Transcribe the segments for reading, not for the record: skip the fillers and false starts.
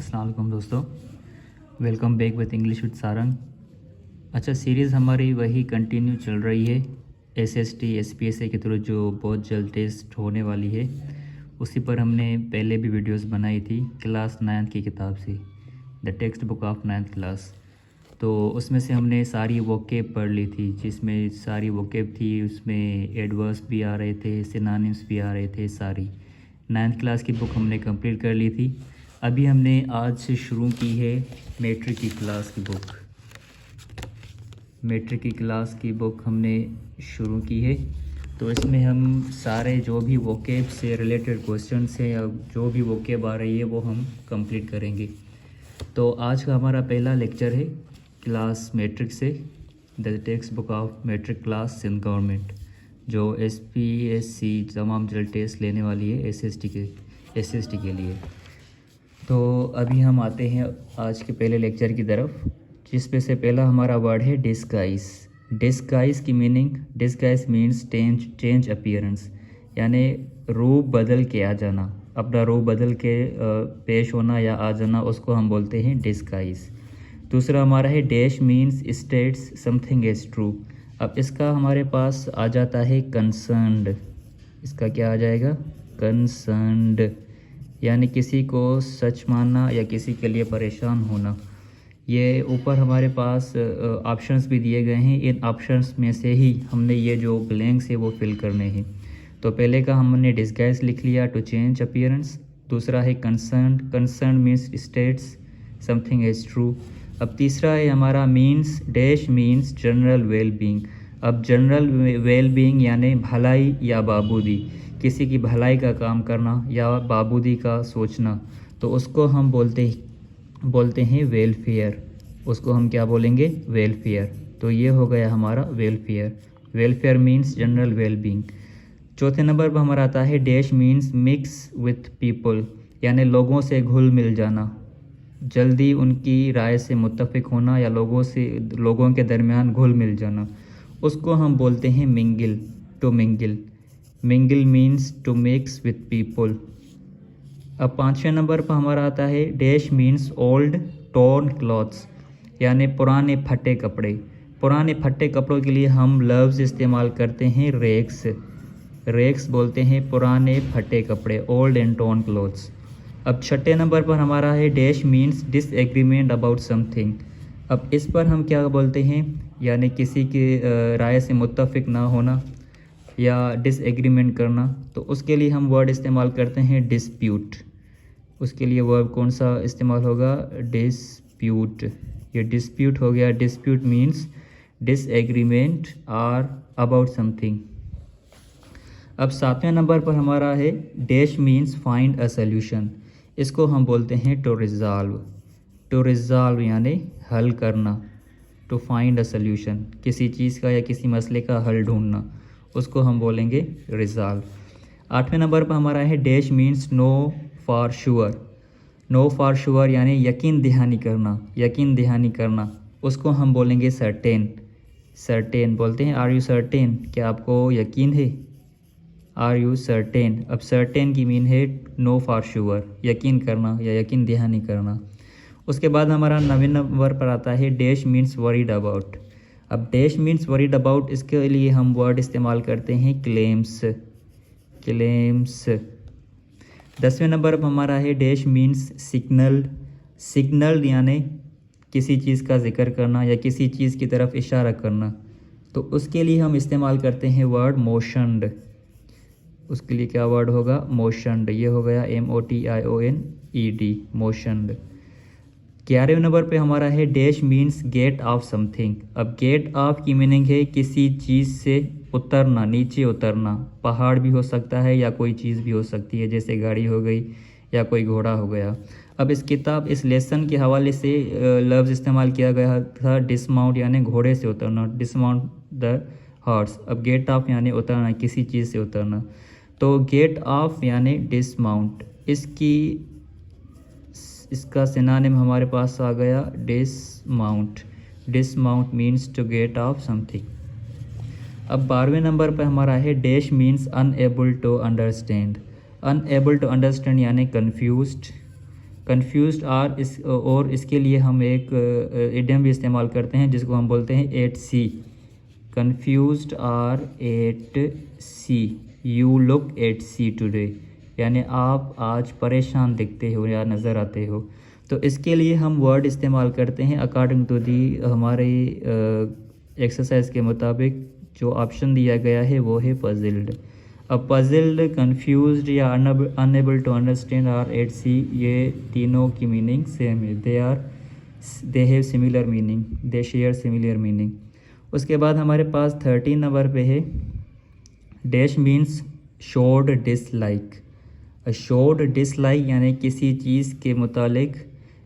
अस्सलाम वालेकुम दोस्तों, welcome back with English with Sarang. अच्छा, सीरीज़ हमारी वही कंटिन्यू चल रही है। एसएसटी एसपीएसए के थ्रू जो बहुत जल्द टेस्ट होने वाली है, उसी पर हमने पहले भी वीडियोस बनाई थी क्लास 9 की किताब से, the text book of 9th class. तो उसमें से हमने सारी वोकेब पढ़ ली थी, जिसमें सारी वोकेब थी, उसमें एडवर्स भी आ रहे थे, सिनोनिम्स भी आ रहे थे। सारी 9th क्लास की बुक हमने कंप्लीट कर ली थी। अभी हमने आज से शुरू की है मैट्रिक की क्लास की बुक। मैट्रिक की क्लास की बुक हमने शुरू की है, तो इसमें हम सारे जो भी वोकेब से रिलेटेड क्वेश्चन हैं या जो भी वोकेब आ रही है वो हम कंप्लीट करेंगे। तो आज का हमारा पहला लेक्चर है क्लास मैट्रिक से, the text book of matric class Sindh government, जो एसपीएससी तमाम जल्द टेस्ट लेने वाली है एसएसटी के लिए। तो अभी हम आते हैं आज के पहले लेक्चर की तरफ, जिसमें से पहला हमारा वर्ड है डिस्गाइज। डिस्गाइज की meaning, disguise means change appearance, यानी रूप बदल के आ जाना, अपना रूप बदल के पेश होना या आ जाना, उसको हम बोलते हैं डिस्गाइज। दूसरा हमारा है dash means states something is true. अब इसका हमारे पास आ जाता है कंसर्न्ड। इसका क्या आ जाएगा? कंसर्न्ड, यानी किसी को सच मानना या किसी के लिए परेशान होना। ये ऊपर हमारे पास ऑप्शंस भी दिए गए हैं, इन ऑप्शंस में से ही हमने ये जो ब्लैंक्स है वो फिल करने हैं। तो पहले का हमने डिस्गाइज लिख लिया, टू चेंज अपीयरेंस। दूसरा है concerned, concern means states something is true. अब तीसरा है हमारा means, dash means general wellbeing. अब जनरल वेलबींग यानी भलाई या बाबूदी, किसी की भलाई का काम करना या बाबूदी का सोचना, तो उसको हम बोलते हैं वेलफेयर। उसको हम क्या बोलेंगे? वेलफेयर। तो ये हो गया हमारा welfare. Welfare means general wellbeing. चौथे नंबर पर हमारा आता है dash means mix with people, यानी लोगों से घुल मिल जाना, जल्दी उनकी राय से मुत्तफिक होना या लोगों के दरमियान घुल मिल जाना, उसको हम बोलते हैं mingle, to mingle. Mingle means to mix with people. अब पाँचवें नंबर पर हमारा आता है dash means old torn clothes, यानी पुराने फटे कपड़े। पुराने फटे कपड़ों के लिए हम लफ्ज़ इस्तेमाल करते हैं रेक्स। रेक्स बोलते हैं पुराने फटे कपड़े, ओल्ड एंड टॉर्न क्लॉथ्स। अब छठे नंबर पर हमारा है dash means disagreement about something. अब इस पर हम क्या बोलते हैं? यानी किसी की राय से मुत्तफिक ना होना या डिसएग्रीमेंट करना, तो उसके लिए हम वर्ड इस्तेमाल करते हैं डिस्प्यूट। उसके लिए वर्ब कौन सा इस्तेमाल होगा? डिस्प्यूट। ये डिस्प्यूट हो गया। डिस्प्यूट मीन्स डिसएग्रीमेंट और अबाउट समथिंग। अब सातवें नंबर पर हमारा है dash means find a solution. इसको हम बोलते हैं टू रिजॉल्व। टू रिजॉल्व यानी हल करना, टू फाइंड अ सॉल्यूशन, किसी चीज़ का या किसी मसले का हल ढूंढना, उसको हम बोलेंगे रिजॉल्व। आठवें नंबर पर हमारा है dash means know for sure. Know for sure यानी यकीन दहानी करना, यकीन दहानी करना, उसको हम बोलेंगे सर्टेन। सर्टेन बोलते हैं आर यू सर्टेन, क्या आपको यकीन है? Are you certain. अब सर्टेन की मीन है नो फॉर श्योर, यकीन करना या यकीन दहानी करना। उसके बाद हमारा 9वें नंबर पर आता है डैश मीन्स वरीड अबाउट। अब डैश मीन्स वरीड अबाउट, इसके लिए हम वर्ड इस्तेमाल करते हैं क्लेम्स। क्लेम्स। 10वें नंबर पर हमारा है डैश मीन्स सिग्नल। सिग्नल यानी किसी चीज़ का जिक्र करना या किसी चीज़ की तरफ इशारा करना, तो उसके लिए हम इस्तेमाल करते हैं वर्ड मोशन्ड। उसके लिए क्या वर्ड होगा? मोशन्ड। ये हो गया MOTIONED, मोशन्ड। 11वें नंबर पे हमारा है dash means get off something. अब गेट ऑफ की मीनिंग है किसी चीज़ से उतरना, नीचे उतरना। पहाड़ भी हो सकता है या कोई चीज़ भी हो सकती है, जैसे गाड़ी हो गई या कोई घोड़ा हो गया। अब इस लेसन के हवाले से लफ्ज़ इस्तेमाल किया गया था डिसमाउंट, यानी घोड़े से उतरना, डिसमाउंट द हॉर्स। अब गेट ऑफ यानी उतरना, किसी चीज़ से उतरना, तो गेट ऑफ यानी डिसमाउंट। इसका सिनोनिम हमारे पास आ गया dismount. Dismount means to get off something. अब 12वें नंबर पर हमारा है dash means unable to understand. Unable to understand यानी कन्फ्यूज्ड, कन्फ्यूज्ड आर इस और इसके लिए हम एक इडियम भी इस्तेमाल करते हैं जिसको हम बोलते हैं 8C। Confused or 8C, you look 8C today, यानी आप आज परेशान दिखते हो या नज़र आते हो। तो इसके लिए हम वर्ड इस्तेमाल करते हैं अकॉर्डिंग टू दी हमारे एक्सरसाइज के मुताबिक जो ऑप्शन दिया गया है वो है पजल्ड। अब पजल्ड, कन्फ्यूज्ड या unable to understand or 8C, ये तीनों की मीनिंग सेम है। They have similar meaning, they share similar meaning. उसके बाद हमारे पास 13 नंबर पे है dash means showed dislike. Showed dislike यानी किसी चीज़ के मुतालिक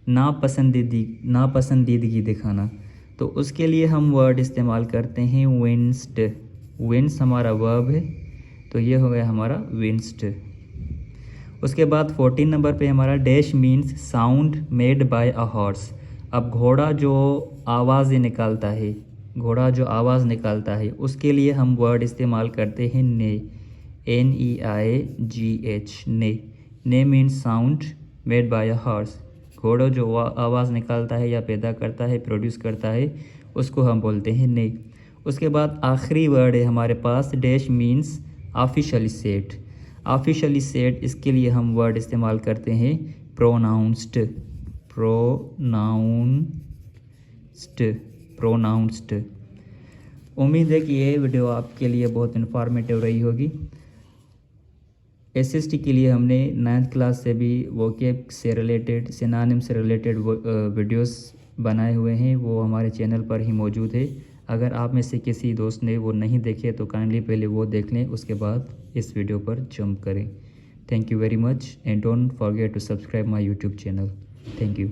नापसंदीदगी दिखाना। तो उसके लिए हम वर्ड इस्तेमाल करते हैं विंस्ड। विंस हमारा वर्ब है, तो ये हो गया हमारा विंस्ड। उसके बाद 14 नंबर पे हमारा dash means sound made by a horse. अब घोड़ा जो आवाज़ निकालता है, घोड़ा जो आवाज़ निकालता है, उसके लिए हम वर्ड इस्तेमाल करते हैं ने, NEIGH, ने। ने means sound made by a horse. घोड़ा जो आवाज़ निकालता है या पैदा करता है, प्रोड्यूस करता है, उसको हम बोलते हैं ने। उसके बाद आखिरी वर्ड है हमारे पास dash means officially set. Officially set, इसके लिए हम वर्ड इस्तेमाल करते हैं प्रोनाउंस्ड। प्रोनाउंस्ड। उम्मीद है कि ये वीडियो आपके लिए बहुत इन्फॉर्मेटिव रही होगी। SST के लिए हमने 9th क्लास से भी वोकैब से रिलेटेड, सिनोनिम से रिलेटेड वीडियोस बनाए हुए हैं, वो हमारे चैनल पर ही मौजूद है। अगर आप में से किसी दोस्त ने वो नहीं देखे तो काइंडली पहले वो देख लें, उसके बाद इस वीडियो पर जंप करें। Thank you very much and don't forget to subscribe my YouTube channel. Thank you.